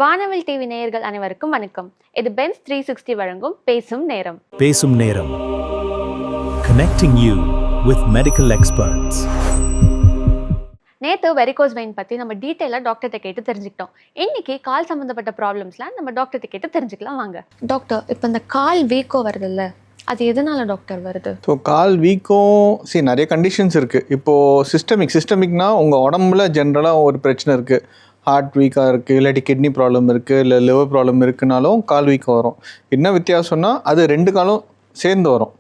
வானவில் டிவி நேயர்கள் அனைவருக்கும் வணக்கம். இது பென்ஸ் 360 வழங்கும் பேசும் நேரம். பேசும் நேரம். Connecting you with medical experts. நேற்று வெரிகோஸ் வெயின் பற்றி நம்ம டீட்டெயிலாக டாக்டர்கிட்ட கேட்டு தெரிஞ்சுக்கிட்டோம். இன்னைக்கு கால் சம்மந்தப்பட்ட ப்ராப்ளம்ஸ்லாம் நம்ம டாக்டர்கிட்ட கேட்டு தெரிஞ்சுக்கலாம் வாங்க. டாக்டர், இப்போ இந்த கால் வீக்கோ வருதுல்ல, அது எதனால டாக்டர் வருது? ஸோ கால் வீக்கம் நிறைய கண்டிஷன்ஸ் இருக்குது. இப்போது சிஸ்டமிக்னா உங்கள் உடம்புல ஜென்ரலாக ஒரு பிரச்சனை இருக்குது. ஹார்ட் வீக்காக இருக்குது, இல்லாட்டி கிட்னி ப்ராப்ளம் இருக்குது, இல்லை லிவர் ப்ராப்ளம் இருக்குனாலும் கால் வீக்கம் வரும். என்ன வித்தியாசம்னா அது ரெண்டு காலும் சேர்ந்து வரும்.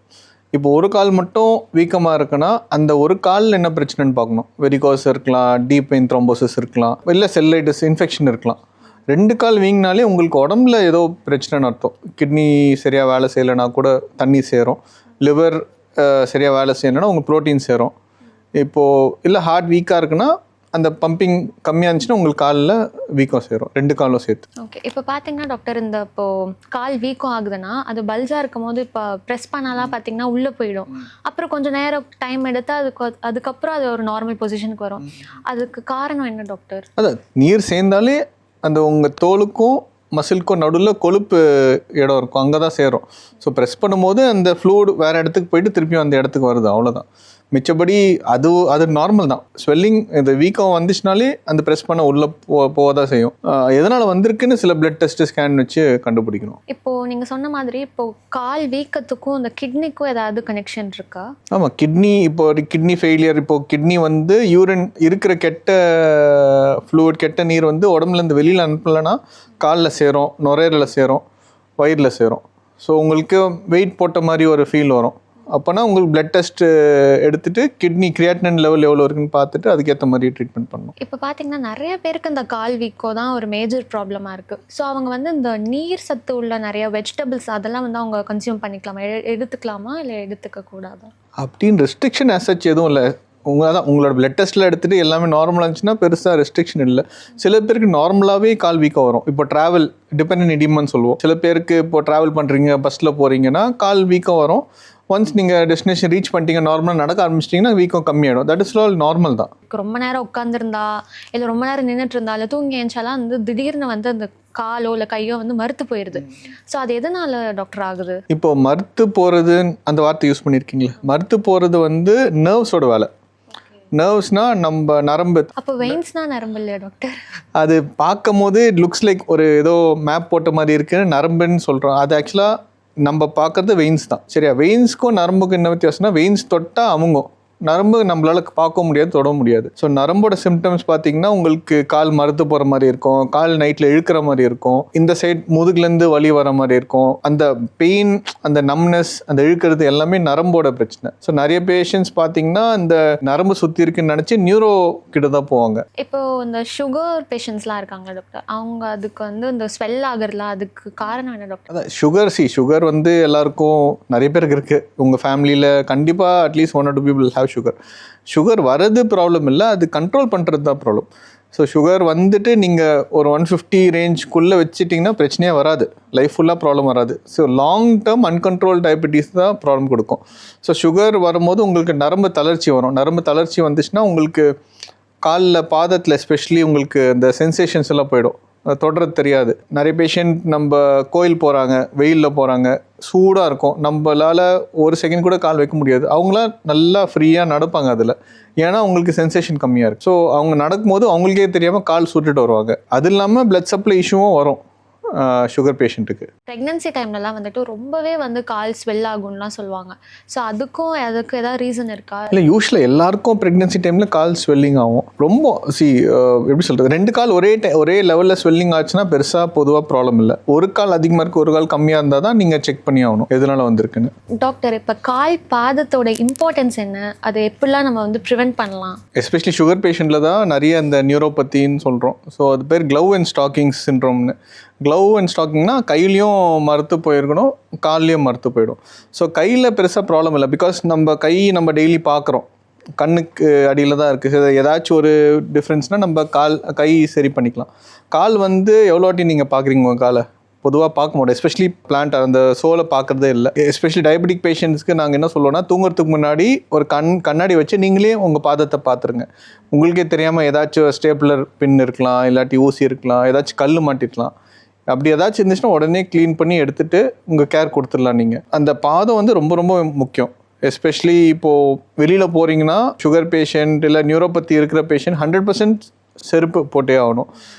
இப்போ ஒரு கால் மட்டும் வீக்கமாக இருக்குன்னா அந்த ஒரு காலில் என்ன பிரச்சனைன்னு பார்க்கணும். வெரிகோஸ் இருக்கலாம், டீப் வெயின் த்ரோம்போசிஸ் இருக்கலாம், இல்லை செல்லைட்டிஸ் இன்ஃபெக்ஷன் இருக்கலாம். ரெண்டு கால் வீங்கினாலே உங்களுக்கு உடம்புல ஏதோ பிரச்சனைன்னு அர்த்தம். கிட்னி சரியாக வேலை செய்யலைன்னா கூட தண்ணி சேரும், லிவர் சரியாக வேலை செய்யலைன்னா உங்களுக்கு ப்ரோட்டீன் சேரும். இப்போது இல்லை ஹார்ட் வீக்காக இருக்குன்னா அந்த பம்பிங் கம்மியாக இருந்துச்சுன்னா உங்களுக்கு காலில் வீக்கம் சேரும், ரெண்டு காலும் சேர்த்து. ஓகே, இப்போ பார்த்தீங்கன்னா டாக்டர், இந்த இப்போது கால் வீக்கம் ஆகுதுன்னா அது பல்ஜாக இருக்கும் போது இப்போ ப்ரெஸ் பண்ணாலாம் பார்த்தீங்கன்னா உள்ளே போயிடும். அப்புறம் கொஞ்சம் நேரம் டைம் எடுத்து அதுக்கப்புறம் அது ஒரு நார்மல் பொசிஷனுக்கு வரும். அதுக்கு காரணம் என்ன டாக்டர்? அதான் நீர் சேர்ந்தாலே அந்த உங்கள் தோலுக்கும் மசிலுக்கும் நடுவில் கொழுப்பு இடம் இருக்கும், அங்கே தான் சேரும். ஸோ ப்ரெஸ் பண்ணும்போது அந்த ஃப்ளூட் வேறு இடத்துக்கு போயிட்டு திருப்பியும் அந்த இடத்துக்கு வருது, அவ்வளோதான். மிச்சபடி அது நார்மல் தான். ஸ்வெல்லிங் இந்த வீக்கம் வந்துச்சுனாலே அந்த ப்ரெஸ் பண்ண உள்ளே போக தான் செய்யும். எதனால் வந்திருக்குன்னு சில பிளட் டெஸ்ட் ஸ்கேன் வச்சு கண்டுபிடிக்கணும். இப்போது நீங்கள் சொன்ன மாதிரி இப்போது கால் வீக்கத்துக்கும் இந்த கிட்னிக்கும் ஏதாவது கனெக்ஷன் இருக்கா? ஆமாம், இப்போ ஒரு கிட்னி ஃபெயிலியர், இப்போது கிட்னி யூரின் இருக்கிற கெட்ட ஃப்ளூயிட், கெட்ட நீர் உடம்புலேருந்து வெளியில் அனுப்பலைன்னா காலில் சேரும், நுரையீரலில் சேரும், வயிறில் சேரும். ஸோ உங்களுக்கு வெயிட் போட்ட மாதிரி ஒரு ஃபீல் வரும். அப்போனா உங்களுக்கு பிளட் டெஸ்ட் எடுத்துகிட்டு கிட்னி கிரியாட்டினின் லெவல் எவ்வளோ இருக்குன்னு பார்த்துட்டு அதுக்கேற்ற மாதிரி ட்ரீட்மெண்ட் பண்ணணும். இப்போ பார்த்தீங்கன்னா நிறைய பேருக்கு இந்த கால் வீக்கோ தான் ஒரு மேஜர் ப்ராப்ளமாக இருக்குது. ஸோ அவங்க இந்த நீர் சத்து உள்ள நிறைய வெஜிடபிள்ஸ் அதெல்லாம் அவங்க கன்சியூம் பண்ணிக்கலாமா, எடுத்துக்கலாமா இல்லை எடுத்துக்கக்கூடாதா? அப்படின்னு ரெஸ்ட்ரிக்ஷன் அசச் எதுவும் இல்லை. உங்களோட பிளட் டெஸ்ட்டில் எடுத்துகிட்டு எல்லாமே நார்மலாக இருந்துச்சுன்னா பெருசாக ரெஸ்ட்ரிக்ஷன் இல்லை. சில பேருக்கு நார்மலாகவே கால் வீக்கம் வரும். இப்போ ட்ராவல் டிபெண்டன்ட் இடிமன்னு சொல்லுவோம். சில பேருக்கு இப்போ ட்ராவல் பண்ணுறீங்க, பஸ்ஸில் போகிறீங்கன்னா கால் வீக்கம் வரும். ஒன்ஸ் நீங்கள் டெஸ்டினேஷன் ரீச் பண்ணிட்டீங்க, நார்மலாக நடக்க ஆரம்பிச்சிட்டிங்கன்னா வீக்கம் கம்மியாகிடும். தட் இஸ் ஆல் நார்மல் தான். ரொம்ப நேரம் உட்காந்துருந்தா இல்லை ரொம்ப நேரம் நின்றுட்டு இருந்தா இல்லை தூங்கி ஏஞ்சாலாம் திடீர்னு அந்த காலோ இல்லை கையோ மறுத்து போயிடுது. ஸோ அது எதனால டாக்டர் ஆகுது? இப்போ மறுத்து போகிறது அந்த வார்த்தை யூஸ் பண்ணியிருக்கீங்களா? மறுத்து போகிறது நர்வ்ஸோட வேலை. நர்வ்ஸ்னா நம்ம நரம்பு. அப்போ வெயின்ஸ்னா நரம்பு இல்லையா டாக்டர்? அது பார்க்கும் போது இட் லுக்ஸ் லைக் ஒரு ஏதோ மேப் போட்ட மாதிரி இருக்குன்னு நரம்புன்னு சொல்கிறோம். அது ஆக்சுவலாக நம்ம பார்க்குறது வெயின்ஸ் தான். சரியா? வெயின்ஸ்க்கும் நரம்புக்கும் என்ன வித்தியாசம்னா வெயின்ஸ் தொட்டால் அமுங்கும், நரம்பு நம்மளால் பார்க்க முடியாது, தொட முடியாது. ஸோ நரம்போட சிம்டம்ஸ் பார்த்தீங்கன்னா உங்களுக்கு கால் மறுத்து போகிற மாதிரி இருக்கும், கால் நைட்டில் இழுக்கிற மாதிரி இருக்கும், இந்த சைட் முதுகுலேருந்து வலி வர மாதிரி இருக்கும். அந்த பெயின், அந்த நம்னஸ், அந்த இழுக்கிறது எல்லாமே நரம்போட பிரச்சனை. ஸோ நிறைய பேஷண்ட்ஸ் பார்த்தீங்கன்னா இந்த நரம்பு சுற்றி இருக்குன்னு நினச்சி நியூரோ கிட்ட தான் போவாங்க. இப்போ இந்த சுகர் பேஷண்ட்ஸ்லாம் இருக்காங்க டாக்டர், அவங்க அதுக்கு இந்த ஸ்வெல் ஆகுறதுலாம் அதுக்கு காரணம் என்ன டாக்டர்? அதான் சுகர் எல்லாருக்கும் நிறைய பேருக்கு இருக்குது. உங்கள் ஃபேமிலியில் கண்டிப்பாக at least 1 or 2 people have sugar வரது ப்ராப்ளம் இல்லை, அது கண்ட்ரோல் பண்ணுறது தான் ப்ராப்ளம். ஸோ சுகர் நீங்கள் ஒரு 150 ரேஞ்சுக்குள்ளே வச்சுட்டிங்கன்னா பிரச்சனையே வராது, லைஃப் ஃபுல்லாக ப்ராப்ளம் வராது. ஸோ லாங் டேர்ம் அன்கண்ட்ரோல் டயபெட்டிஸ் தான் ப்ராப்ளம் கொடுக்கும். ஸோ சுகர் வரும்போது உங்களுக்கு நரம்பு தளர்ச்சி வரும். நரம்பு தளர்ச்சி வந்துச்சுன்னா உங்களுக்கு காலில், பாதத்தில் எஸ்பெஷலி உங்களுக்கு இந்த சென்சேஷன்ஸ் எல்லாம் போயிடும், தொடர்றது தெரியாது. நிறைய பேஷண்ட் நம்ம கோயில் போகிறாங்க, வெயிலில் போகிறாங்க, சூடாக இருக்கும், நம்மளால் ஒரு செகண்ட் கூட கால் வைக்க முடியாது. அவங்களாம் நல்லா ஃப்ரீயாக நடப்பாங்க அதில், ஏன்னா அவங்களுக்கு சென்சேஷன் கம்மியாக இருக்குது. ஸோ அவங்க நடக்கும்போது அவங்களுக்கே தெரியாமல் கால் சுட்டுட்டு வருவாங்க. அது இல்லாமல் பிளட் சப்ளை இஷ்யூவும் வரும் சுகர் பேஷண்ட்டுக்கு. ப்ரெக்னன்சி டைம்லலாம் ரொம்பவே கால் ஸ்வெல் ஆகும்லாம் சொல்லுவாங்க. ஸோ அதுக்கு ஏதாவது ரீசன் இருக்கா? இல்லை, யூஸ்வலாக எல்லாருக்கும் ப்ரெக்னன்சி டைமில் கால் ஸ்வெல்லிங் ஆகும். ரொம்ப எப்படி சொல்கிறது, ரெண்டு கால் ஒரே லெவலில் ஸ்வெல்லிங் ஆச்சுன்னா பெருசாக பொதுவாக ப்ராப்ளம் இல்லை. ஒரு கால் அதிகமாக இருக்குது, ஒரு கால் கம்மியாக இருந்தால் தான் நீங்கள் செக் பண்ணி ஆகணும் எதனால் வந்திருக்குன்னு. டாக்டர், இப்போ கால் பாதத்தோட இம்பார்ட்டன்ஸ் என்ன, அதை எப்படிலாம் நம்ம ப்ரிவென்ட் பண்ணலாம்? எஸ்பெஷலி சுகர் பேஷண்ட்டில் தான் நிறைய அந்த நியூரோபத்தின்னு சொல்கிறோம். ஸோ அது பேர் க்ளவ் அண்ட் ஸ்டாக்கிங்ஸ் சிண்ட்ரோம்னு. க்ளவ் அண்ட் ஸ்டாக்கிங்னா கையிலையும் மறுத்து போயிருக்கணும், கால்லையும் மறுத்து போயிடும். ஸோ கையில் பெருசாக ப்ராப்ளம் இல்லை, பிகாஸ் நம்ம டெய்லி பார்க்குறோம், கண்ணுக்கு அடியில் தான் இருக்குது. ஏதாச்சும் ஒரு டிஃப்ரென்ஸ்னால் நம்ம கை சரி பண்ணிக்கலாம். கால் எவ்வளோ வாட்டி நீங்கள் பார்க்குறீங்க உங்கள் காலை? பொதுவாக பார்க்க மாட்டோம். எஸ்பெஷலி பிளான்ட் அந்த சோலை பார்க்குறதே இல்லை. எஸ்பெஷலி டயபெட்டிக் பேஷண்ட்ஸ்க்கு நாங்கள் என்ன சொல்லுவோம்னா, தூங்குறதுக்கு முன்னாடி ஒரு கண்ணாடி வச்சு நீங்களே உங்கள் பாதத்தை பார்த்துருங்க. உங்களுக்கே தெரியாமல் ஏதாச்சும் ஸ்டேப்லர் பின் இருக்கலாம், இல்லாட்டி ஊசி இருக்கலாம், ஏதாச்சும் கல் மாட்டிருக்கலாம். அப்படி ஏதாச்சும் இருந்துச்சுன்னா உடனே க்ளீன் பண்ணி எடுத்துகிட்டு உங்கள் கேர் கொடுத்துடலாம். நீங்கள் அந்த பாதம் வந்து ரொம்ப ரொம்ப முக்கியம். எஸ்பெஷலி இப்போது வெளியில் போகிறீங்கன்னா சுகர் பேஷண்ட் இல்லை நியூரோபதி இருக்கிற பேஷண்ட் 100% செருப்பு போட்டே ஆகணும்.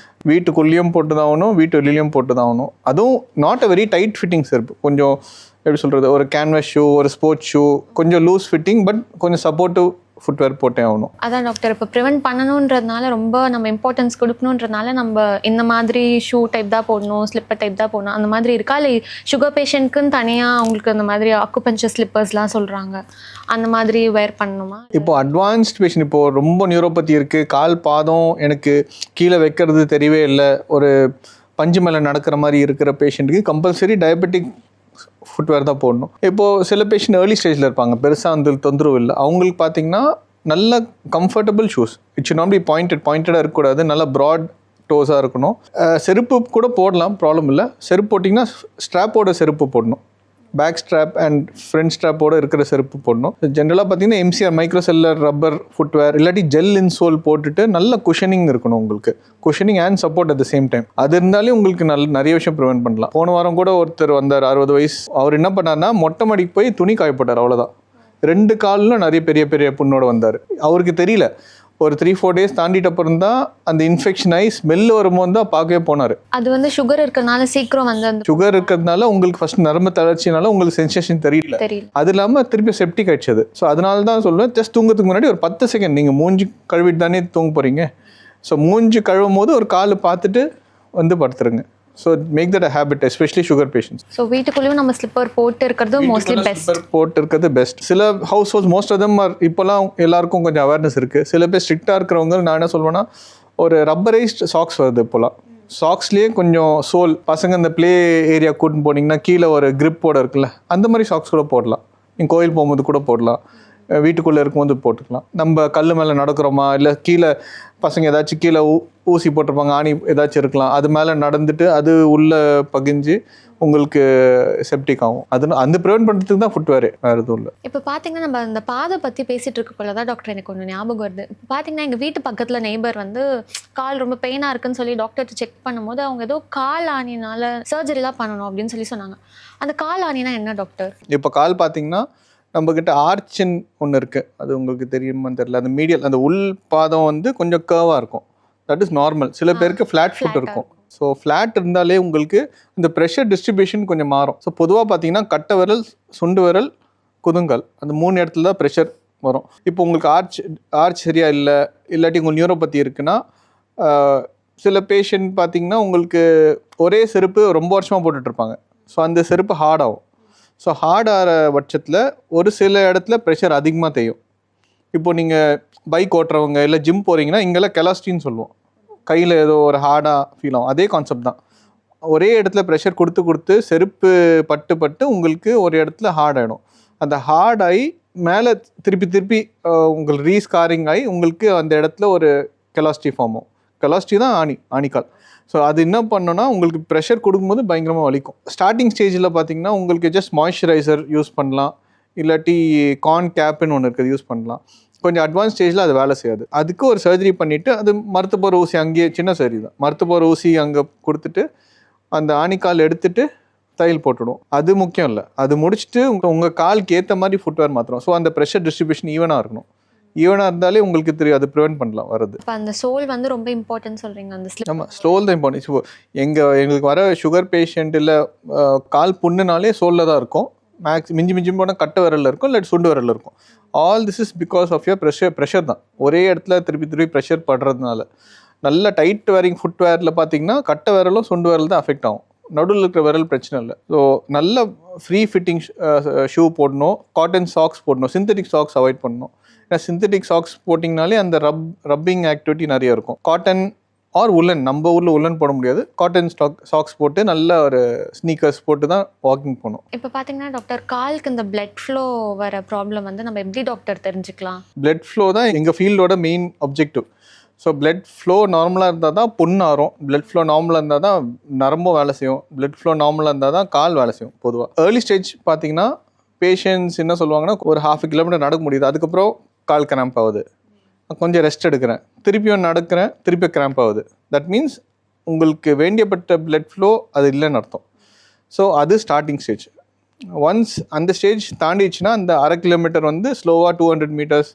வீட்டுக்குள்ளேயும் போட்டு தான் ஆகணும், வீட்டு வெளியிலையும் போட்டு தான் ஆகணும். அதுவும் not a very tight fitting செருப்பு. கொஞ்சம் எப்படி சொல்கிறது, ஒரு கேன்வஸ் ஷூ, ஒரு ஸ்போர்ட்ஸ் ஷூ, கொஞ்சம் லூஸ் ஃபிட்டிங் பட் கொஞ்சம் சப்போர்ட்டிவ் ஃபுட்வேர் போட்டே ஆகணும். அதான் டாக்டர், இப்போ ப்ரிவென்ட் பண்ணணுன்றதுனால ரொம்ப நம்ம இம்பார்ட்டன்ஸ் கொடுக்கணுன்றதுனால நம்ம இந்த மாதிரி ஷூ டைப் தான் போடணும், ஸ்லிப்பர் டைப் தான் போடணும் அந்த மாதிரி இருக்கா? இல்லை சுகர் பேஷண்ட்க்குன்னு தனியாக அவங்களுக்கு அந்த மாதிரி அக்குபஞ்சர் ஸ்லிப்பர்ஸ்லாம் சொல்கிறாங்க, அந்த மாதிரி வேர் பண்ணணுமா? இப்போ அட்வான்ஸ்ட் பேஷண்ட், இப்போது ரொம்ப நியூரோபதி இருக்குது, கால் பாதம் எனக்கு கீழே வைக்கிறது தெரியவே இல்லை, ஒரு பஞ்சு மேலே நடக்கிற மாதிரி இருக்கிற பேஷண்ட்டுக்கு கம்பல்சரி டயபெட்டிக் ஃபுட்வேர் தான் போடணும். இப்போது சில பேஷண்ட் ஏர்லி ஸ்டேஜில் இருப்பாங்க, பெருசாக வந்து தொந்தரவு இல்லை, அவங்களுக்கு பார்த்தீங்கன்னா நல்ல comfortable shoes. It should not be பாயிண்டடாக இருக்கக்கூடாது, நல்ல ப்ராட் டோஸாக இருக்கணும். செருப்பு கூட போடலாம், ப்ராப்ளம் இல்லை. செருப்பு போட்டிங்கன்னா ஸ்ட்ராப்போட செருப்பு போடணும். பேக் ஸ்ட்ராப் அண்ட் ஃப்ரண்ட் ஸ்ட்ராப்போடு இருக்கிற செருப்பு போடணும். ஜென்ரலாக பார்த்தீங்கன்னா எம்சிஆர் மைக்ரோசெல்லர் ரப்பர் ஃபுட்வேர் இல்லாட்டி ஜெல் இன்சோல் போட்டுட்டு நல்ல குஷனிங் இருக்கணும். உங்களுக்கு cushioning and support at the same time. அது இருந்தாலே உங்களுக்கு நிறைய விஷயம் ப்ரிவென்ட் பண்ணலாம். போன வாரம் கூட ஒருத்தர் வந்தார், 60 வயசு. அவர் என்ன பண்ணார்னா மொட்டை மாடிக்கு போய் துணி காயப்பட்டார், அவ்வளோதான். 2 காலிலும் நிறைய பெரிய பெரிய புண்ணோட வந்தார். அவருக்கு தெரியல. ஒரு 3-4 டேஸ் தாண்டிட்டு அப்புறம் தான் அந்த இன்ஃபெக்ஷன் ஆகி ஸ்மெல் வரும்போது தான் பார்க்கவே போனார். அது வந்து சுகர் இருக்கிறதுனால சீக்கிரம் வந்து அந்த சுகர் இருக்கிறதுனால உங்களுக்கு ஃபர்ஸ்ட் நரம்பு தளர்ச்சினால உங்களுக்கு சென்சேஷன் தெரியல. அது இல்லாமல் திருப்பி செப்டிக் ஆயிடுச்சு. ஸோ அதனால தான் சொல்லுவேன், ஜஸ்ட் தூங்குறதுக்கு முன்னாடி ஒரு 10 செகண்ட் நீங்கள் மூஞ்சி கழுவிட்டு தானே தூங்க போகிறீங்க. ஸோ மூஞ்சி கழுவும் போது ஒரு கால் பார்த்துட்டு வந்து படுத்துருங்க. So make that a habit, especially sugar patients. So வீட்டுக்குள்ளேயும் நம்ம ஸ்லிப்பர் போட்டு இருக்கிறது மோஸ்ட்லி பெஸ்ட். ஸ்லிப்பர் போட்டு இருக்கிறது பெஸ்ட். சில households most of them இப்போலாம் எல்லாருக்கும் கொஞ்சம் அவேர்னஸ் இருக்குது. சில பேர் ஸ்ட்ரிக்டாக இருக்கிறவங்க நான் என்ன சொல்வேன்னா, ஒரு ரப்பரைஸ்ட் சாக்ஸ் வருது இப்போலாம். சாக்ஸ்லேயே கொஞ்சம் சோல், பசங்க இந்த ப்ளே ஏரியா கூட்டின்னு போனீங்கன்னா கீழே ஒரு கிரிப்போட இருக்குல்ல, அந்த மாதிரி சாக்ஸ் கூட போடலாம். நீங்கள் கோயில் போகும்போது கூட போடலாம், வீட்டுக்குள்ளே இருக்கும்போது போட்டுக்கலாம். நம்ம கல் மேலே நடக்கிறோமா, இல்லை கீழே பசங்க ஏதாச்சும் கீழே ஊசி போட்டிருப்பாங்க, ஆணி ஏதாச்சும் இருக்கலாம், அது மேலே நடந்துட்டு அது உள்ளே பகிஞ்சு உங்களுக்கு செப்டிக் ஆகும். அந்த ப்ரிவென்ட் பண்ணுறதுக்கு தான் ஃபுட்வேர், வேறு எதுவும் இல்லை. இப்போ பார்த்தீங்கன்னா நம்ம அந்த பாதை பற்றி பேசிகிட்டு இருக்கக்குள்ள தான் டாக்டர் எனக்கு ஒன்று ஞாபகம் வருது. இப்போ பார்த்தீங்கன்னா எங்கள் வீட்டு பக்கத்தில் நெய்பர் வந்து கால் ரொம்ப பெயினாக இருக்குன்னு சொல்லி டாக்டர்கிட்ட செக் பண்ணும்போது அவங்க ஏதோ கால் ஆணினால சர்ஜரிலாம் பண்ணணும் அப்படின்னு சொல்லி சொன்னாங்க. அந்த கால் ஆணினா என்ன டாக்டர்? இப்போ கால் பார்த்தீங்கன்னா நம்மக்கிட்ட ஆர்ச்சின் ஒன்று இருக்குது, அது உங்களுக்கு தெரியுமான்னு தெரியல. அந்த மீடியல் அந்த உள் பாதம் வந்து கொஞ்சம் கர்வாக இருக்கும், தட் இஸ் நார்மல். சில பேருக்கு ஃப்ளாட் ஃபுட் இருக்கும். ஸோ ஃப்ளாட் இருந்தாலே உங்களுக்கு இந்த ப்ரெஷர் டிஸ்ட்ரிபியூஷன் கொஞ்சம் மாறும். ஸோ பொதுவாக பார்த்தீங்கன்னா கட்டை விரல், சுண்டு விரல், குதுங்கால், அந்த 3 இடத்துல தான் ப்ரெஷர் வரும். இப்போ உங்களுக்கு ஆர்ச் சரியாக இல்லை, இல்லாட்டி உங்களுக்கு நியூரோபதி இருக்குன்னா, சில பேஷண்ட் பார்த்தீங்கன்னா உங்களுக்கு ஒரே செருப்பு ரொம்ப வருஷமாக போட்டுட்ருப்பாங்க. ஸோ அந்த செருப்பு ஹார்ட் ஆகும். ஸோ ஹார்ட் ஆகிற பட்சத்தில் ஒரு சில இடத்துல ப்ரெஷர் அதிகமாக தேயும். இப்போது நீங்கள் பைக் ஓட்டுறவங்க இல்லை ஜிம் போகிறீங்கன்னா இங்கெல்லாம் கெலாஸ்டின்னு சொல்லுவோம், கையில் ஏதோ ஒரு ஹார்டாக ஃபீல் ஆகும். அதே கான்செப்ட் தான். ஒரே இடத்துல ப்ரெஷர் கொடுத்து செருப்பு பட்டு உங்களுக்கு ஒரு இடத்துல ஹார்ட் ஆகிடும். அந்த ஹார்ட் ஆகி மேலே திருப்பி உங்களுக்கு ரீஸ்காரிங் ஆகி உங்களுக்கு அந்த இடத்துல ஒரு கெலாஸ்டி ஃபார்ம் ஆகும். கெலாஸ்டி தான் ஆணிக்கால். ஸோ அது என்ன பண்ணோன்னா உங்களுக்கு ப்ரெஷர் கொடுக்கும்போது பயங்கரமாக வலிக்கும். ஸ்டார்டிங் ஸ்டேஜில் பார்த்தீங்கன்னா உங்களுக்கு ஜஸ்ட் மாய்ஸ்சரைசர் யூஸ் பண்ணலாம், இல்லாட்டி கார்ன் கேப்புன்னு ஒன்று இருக்குது, யூஸ் பண்ணலாம். கொஞ்சம் அட்வான்ஸ் ஸ்டேஜில் அது வேலை செய்யாது. அதுக்கு ஒரு சர்ஜரி பண்ணிவிட்டு அது மருத்துவ ஊசி, அங்கேயே சின்ன சர்ஜரி தான், மருத்துவ ஊசி அங்கே கொடுத்துட்டு அந்த ஆணிக்கால் எடுத்துகிட்டு தையல் போட்டுடும். அது முக்கியம் இல்லை. அது முடிச்சுட்டு உங்கள் காலுக்கு ஏற்ற மாதிரி ஃபுட்வேர் மாற்றுறோம். ஸோ அந்த ப்ரெஷர் டிஸ்ட்ரிபியூஷன் ஈவனாக இருக்கணும். ஈவனாக இருந்தாலே உங்களுக்கு தெரியும், அது ப்ரிவென்ட் பண்ணலாம் வருது. இப்போ அந்த சோல் வந்து ரொம்ப இம்பார்ட்டன்ட் சொல்கிறீங்க. அந்த ஸ்லிப், ஆமாம், ஸ்லோல் தான் இம்பார்ட்டன்ட். இப்போ எங்களுக்கு வர சுகர் பேஷண்ட் இல்லை கால் புண்ணுனாலே சோலில் தான் இருக்கும். மிஞ்சி போனால் கட்டை விரலில் இருக்கும், இல்லை சுண்டு விரலில் இருக்கும். All this is because of your pressure தான். ஒரே இடத்துல திருப்பி ப்ரெஷர் படுறதுனால. நல்ல டைட் வேரிங் ஃபுட்வேரில் பார்த்தீங்கன்னா கட்டை விரலும் சுண்டு விரல் தான் அஃபெக்ட் ஆகும். நடுவில் இருக்கிற விரல் பிரச்சனை இல்லை. ஸோ நல்ல ஃப்ரீ ஃபிட்டிங் ஷூ போடணும், காட்டன் சாக்ஸ் போடணும், சிந்தட்டிக் சாக்ஸ் அவாய்ட் பண்ணணும். ஏன்னா சிந்தட்டிக் சாக்ஸ் போட்டிங்கனாலே அந்த ரப்பிங் ஆக்டிவிட்டி நிறைய இருக்கும். காட்டன் ஆர் உல்லன், நம்ம ஊரில் உல்லன் போட முடியாது, காட்டன் சாக்ஸ் போட்டு நல்ல ஒரு ஸ்னீக்கர்ஸ் போட்டு தான் வாக்கிங் போகணும். இப்போ பார்த்தீங்கன்னா டாக்டர், காலுக்கு இந்த பிளட் ஃப்ளோ வர ப்ராப்ளம் வந்து நம்ம எப்படி டாக்டர் தெரிஞ்சுக்கலாம்? பிளட் ஃப்ளோ தான் எங்கள் ஃபீல்டோட main objective. So blood flow நார்மலாக இருந்தால் தான் புண்ணு ஆறும், பிளட் ஃப்ளோ நார்மலாக இருந்தால் தான் நரம்பும் வேலை செய்யும், பிளட் ஃப்ளோ நார்மலாக இருந்தால் தான் கால் வேலை செய்யும். பொதுவாக ஏர்லி ஸ்டேஜ் பார்த்தீங்கன்னா பேஷண்ட்ஸ் என்ன சொல்லுவாங்கன்னா ஒரு 1/2 கிலோமீட்டர் நடக்க முடியுது, அதுக்கப்புறம் கால் கிராம்ப் ஆகுது, கொஞ்சம் ரெஸ்ட் எடுக்கிறேன், திருப்பியும் நடக்கிறேன், திருப்பி கிராம்ப் ஆகுது. தட் மீன்ஸ் உங்களுக்கு வேண்டியப்பட்ட பிளட் ஃப்ளோ அது இல்லைன்னு அர்த்தம். ஸோ அது ஸ்டார்டிங் ஸ்டேஜ். ஒன்ஸ் அந்த ஸ்டேஜ் தாண்டிடுச்சுன்னா அந்த 1/2 கிலோமீட்டர் வந்து ஸ்லோவாக 200 மீட்டர்ஸ்,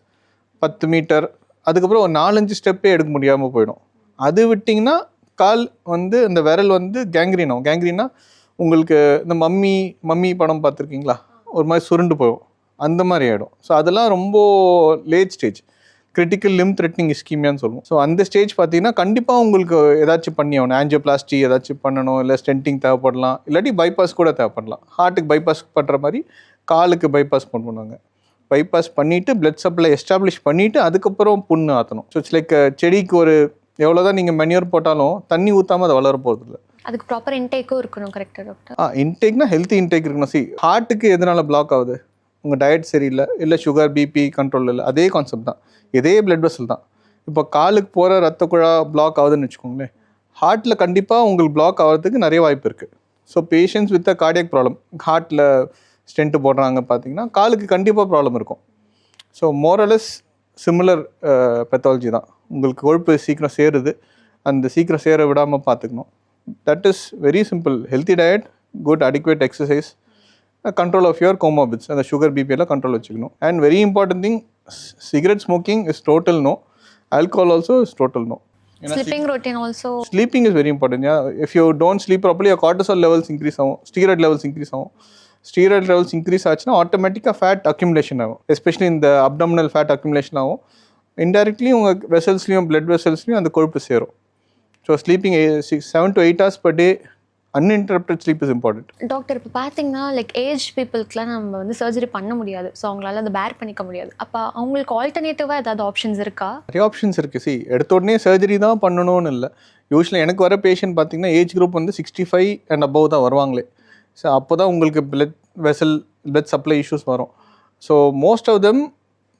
10 மீட்டர், அதுக்கப்புறம் ஒரு 4-5 ஸ்டெப்பே எடுக்க முடியாமல் போயிடும். அது விட்டிங்கன்னா கால் வந்து இந்த விரல் வந்து கேங்க்ரீன் ஆகும். கேங்க்ரீனா உங்களுக்கு இந்த மம்மி படம் பார்த்துருக்கீங்களா, ஒரு மாதிரி சுருண்டு போகும், அந்த மாதிரி ஆகிடும். ஸோ அதெல்லாம் ரொம்ப late stage, critical limb threatening இஸ்கீமியான்னு சொல்லுவோம். ஸோ அந்த ஸ்டேஜ் பார்த்தீங்கன்னா கண்டிப்பாக உங்களுக்கு ஏதாச்சும் பண்ணி ஆகணும், ஆஞ்சியோபிளாஸ்டி ஏதாச்சும் பண்ணணும், இல்லை ஸ்டென்டிங் தேவைப்படலாம், இல்லாட்டி பைபாஸ் கூட தேவைப்படலாம். ஹார்ட்டுக்கு பைபாஸ் பண்ணுற மாதிரி காலுக்கு பைபாஸ் பண்ணுவாங்க. பைபாஸ் பண்ணிவிட்டு பிளட் சப்ளை எஸ்டாப்ளிஷ் பண்ணிவிட்டு அதுக்கப்புறம் புண்ணு ஆற்றணும். ஸோ இட்ஸ் லைக் செடிக்கு ஒரு எவ்வளோ தான் நீங்கள் மென்யூர் போட்டாலும் தண்ணி ஊற்றாமல் அதை வளர போகிறது இல்லை. அதுக்கு ப்ராப்பர் இன்டேக்கும் இருக்கணும். கரெக்டாக டாக்டர்? இன்டேக்னா ஹெல்த்தி இன்டேக் இருக்கணும். ஹார்ட்டுக்கு எதனால் பிளாக் ஆகுது, உங்கள் டயட் சரியில்லை, இல்லை சுகர் பிபி கண்ட்ரோல் இல்லை, அதே கான்செப்ட் தான், இதே பிளட் வெசல் தான். இப்போ காலுக்கு போகிற ரத்த குழா பிளாக் ஆகுதுன்னு வச்சுக்கோங்களேன், ஹார்ட்டில் கண்டிப்பாக உங்களுக்கு பிளாக் ஆகிறதுக்கு நிறைய வாய்ப்பு இருக்குது. So patients with a cardiac problem, ஹார்ட்டில் ஸ்டென்ட்டு போடுறாங்க பார்த்தீங்கன்னா காலுக்கு கண்டிப்பாக ப்ராப்ளம் இருக்கும். ஸோ மோரலஸ் சிமிலர் பெத்தாலஜி தான். உங்களுக்கு கொழுப்பு சீக்கிரம் சேருது, அந்த சீக்கிரம் சேர விடாமல் பார்த்துக்கணும். That is very simple. Healthy diet, good adequate exercise, control of your comorbids, அந்த சுகர் பிபியெல்லாம் கண்ட்ரோல் வச்சுக்கணும். And very important thing, cigarette smoking is total no, alcohol also is total no. Sleeping routine also, sleeping is very important. If you don't sleep properly, cortisol levels increase ஆகும், steroid levels increase ஆகும். Steroid levels increase ஆச்சுன்னா ஆட்டோமேட்டிக்காக fat accumulation ஆகும், especially இந்த abdominal fat accumulation ஆகும். Indirectly உங்கள் வெசல்ஸ்லையும் blood வெசல்ஸ்லையும் அந்த கொழுப்பு சேரும். So sleeping 7 to 8 hours per day, uninterrupted sleep is important. Doctor இப்போ பார்த்தீங்கன்னா லைக் ஏஜ் பீப்புளுக்குலாம் நம்ம வந்து சர்ஜரி பண்ண முடியாது, ஸோ அவங்களால அதை பேர் பண்ணிக்க முடியாது. அப்போ அவங்களுக்கு ஆல்டர்னேட்டிவாக ஏதாவது ஆப்ஷன்ஸ் இருக்கா? நிறைய ஆப்ஷன்ஸ் இருக்குது. எடுத்த உடனே சர்ஜரி தான் பண்ணணும்னு இல்லை. யூஸ்வலி எனக்கு வர பேஷண்ட் பார்த்தீங்கன்னா ஏஜ் குரூப் வந்து 65 and above தான் வருவாங்களே. ஸோ அப்போ தான் உங்களுக்கு பிளட் சப்ளை இஷ்யூஸ் வரும். So most of them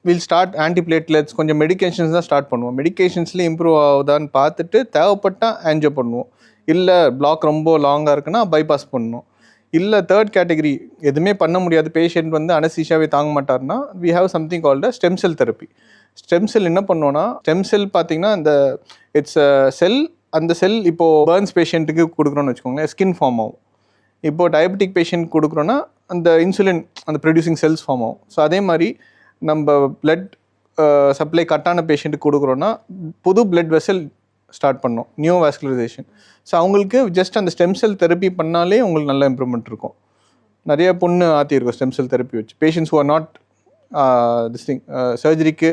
will start antiplatelets, கொஞ்சம் மெடிக்கேஷன்ஸ் தான் ஸ்டார்ட் பண்ணுவோம். மெடிக்கேஷன்ஸ்லேயே இம்ப்ரூவ் ஆகுதான்னு பார்த்துட்டு தேவைப்பட்டால் ஆன்ஜியோ பண்ணுவோம். இல்லை பிளாக் ரொம்ப லாங்காக இருக்குன்னா பைபாஸ் பண்ணணும். இல்லை தேர்ட் கேட்டகரி எதுவுமே பண்ண முடியாது, பேஷண்ட் வந்து அனஸ்தீசியாவே தாங்க மாட்டார்னா we have something called stem cell therapy. Stem cell என்ன பண்ணோன்னா, ஸ்டெம் செல் பார்த்தீங்கன்னா இந்த இட்ஸ் செல், அந்த செல் இப்போது பர்ன்ஸ் பேஷண்ட்டுக்கு கொடுக்குறோன்னு வச்சுக்கோங்களேன், ஸ்கின் ஃபார்ம் ஆகும். இப்போது டயபெட்டிக் பேஷண்ட் கொடுக்குறோன்னா அந்த இன்சுலின், அந்த ப்ரொடியூசிங் செல்ஸ் ஃபார்ம் ஆகும். ஸோ அதே மாதிரி நம்ம பிளட் சப்ளை கட்டான பேஷண்ட்டுக்கு கொடுக்குறோன்னா புது பிளட் வெசல் ஸ்டார்ட் பண்ணோம், நியூ வாஸ்குலரைசேஷன். ஸோ அவங்களுக்கு ஜஸ்ட் அந்த ஸ்டெம் செல் தெரப்பி பண்ணாலே உங்களுக்கு நல்ல இம்ப்ரூவ்மெண்ட் இருக்கும். நிறைய பொண்ணு ஆற்றிருக்கும் ஸ்டெம் செல் தெரப்பி வச்சு. பேஷண்ட்ஸ் ஹூ ஆர் நாட் சர்ஜரிக்கு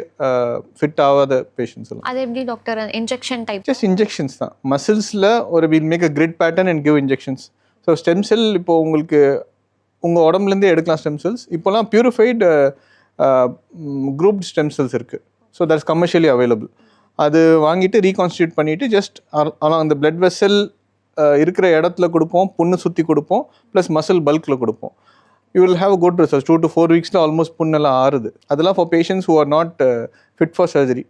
ஃபிட் ஆகாத பேஷண்ட்ஸ் எல்லாம். அது எப்படி doctor? Injection type? Just injections தான். மசில்ஸில் ஒரு will make a grid pattern and give injections. So stem cell இப்போது உங்களுக்கு உங்கள் உடம்புலேருந்தே எடுக்கலாம் ஸ்டெம் செல்ஸ். இப்போலாம் பியூரிஃபைடு குரூப்ட் ஸ்டெம் செல்ஸ் இருக்குது. So that's commercially available. அது வாங்கிட்டு ரீகான்ஸ்டியூட் பண்ணிவிட்டு ஜஸ்ட் அந்த பிளட் வெசல் இருக்கிற இடத்துல கொடுப்போம், புண்ணு சுற்றி கொடுப்போம், ப்ளஸ் மசில் பல்கில் கொடுப்போம். You will have a good result. 2 to 4 weeks almost புண்ணெல்லாம் ஆறுது. அதெல்லாம் for patients who are not fit for surgery,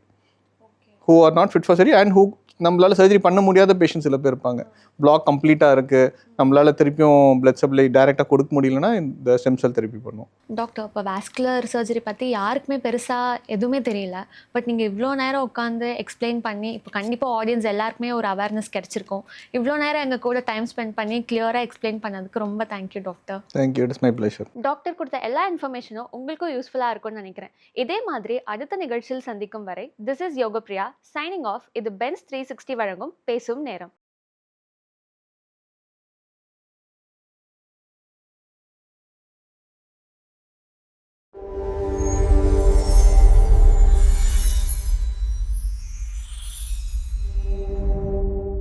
and who நம்மளால் சர்ஜரி பண்ண முடியாத பேஷண்ட்ஸ் சில பேர் இருப்பாங்க. பிளாக் கம்ப்ளீட்டாக இருக்குது, நம்மளால் திருப்பியும் பிளட் சப்ளை டைரெக்டாக கொடுக்க முடியலன்னா இந்த ஸ்டெம் செல் தெரப்பி பண்ணுவோம். டாக்டர், இப்போ வாஸ்குலர் சர்ஜரி பற்றி யாருக்குமே பெருசாக எதுவுமே தெரியல, பட் நீங்கள் இவ்வளோ நேரம் உட்காந்து எக்ஸ்பிளைன் பண்ணி இப்போ கண்டிப்பாக ஆடியன்ஸ் எல்லாருக்குமே ஒரு அவேர்னஸ் கிடச்சிருக்கும். இவ்வளோ நேரம் எங்கள் கூட டைம் ஸ்பெண்ட் பண்ணி கிளியராக எக்ஸ்பிளைன் பண்ணதுக்கு ரொம்ப thank you doctor. Thank you, it's my pleasure. Doctor கொடுத்த எல்லா இன்ஃபர்மேஷனும் உங்களுக்கும் யூஸ்ஃபுல்லாக இருக்கும்னு நினைக்கிறேன். இதே மாதிரி அடுத்த நிகழ்ச்சியில் சந்திக்கும் வரை this is Yogapriya signing off. இது பென்ஸ் 360 வழங்கும் பேசும் நேரம்.